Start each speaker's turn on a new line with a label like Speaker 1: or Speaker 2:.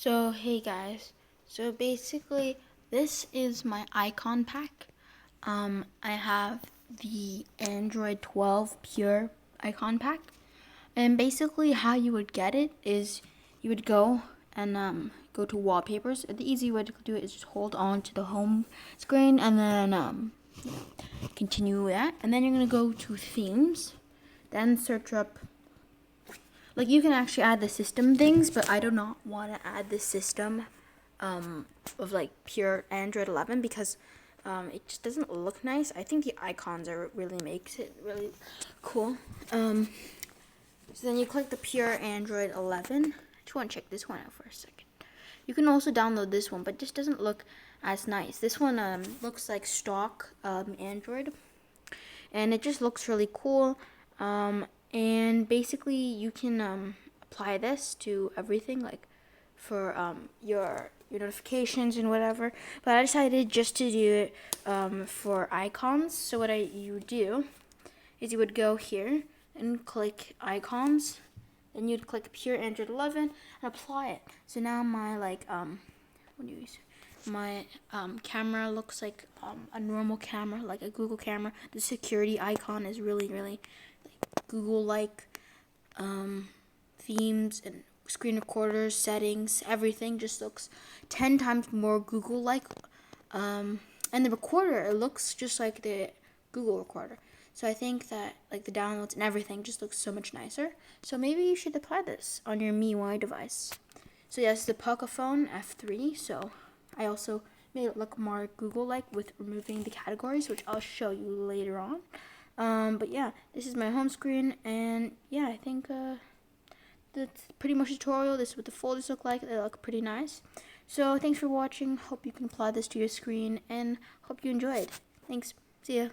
Speaker 1: So hey guys, so basically this is my icon pack. I have the Android 12 Pure icon pack, and basically how you would get it is you would go and go to wallpapers. The easy way to do it is just hold on to the home screen and then continue that, and then you're gonna go to themes, then search up. Like, you can actually add the system things, but I do not want to add the system of like pure Android 11 because it just doesn't look nice. I think the icons are really makes it really cool. So then you click the pure Android 11. Just want to check this one out for a second. You can also download this one, but this doesn't look as nice. This one looks like stock Android, and it just looks really cool. And basically you can apply this to everything, like for your notifications and whatever. But I decided just to do it for icons. So what you would do is you would go here and click icons, then you'd click pure Android 11 and apply it. So now my my camera looks like a normal camera, like a Google camera. The security icon is really like Google-like. Themes and screen recorders, settings, everything just looks 10 times more Google-like. And the recorder, it looks just like the Google recorder. So I think that like the downloads and everything just looks so much nicer. So maybe you should apply this on your MIUI device. So yes, the Pocophone F3. So I also made it look more Google-like with removing the categories, which I'll show you later on. But yeah, this is my home screen, and yeah, I think that's pretty much a tutorial. This is what the folders look like. They look pretty nice. So thanks for watching. Hope you can apply this to your screen, and hope you enjoyed. Thanks. See ya.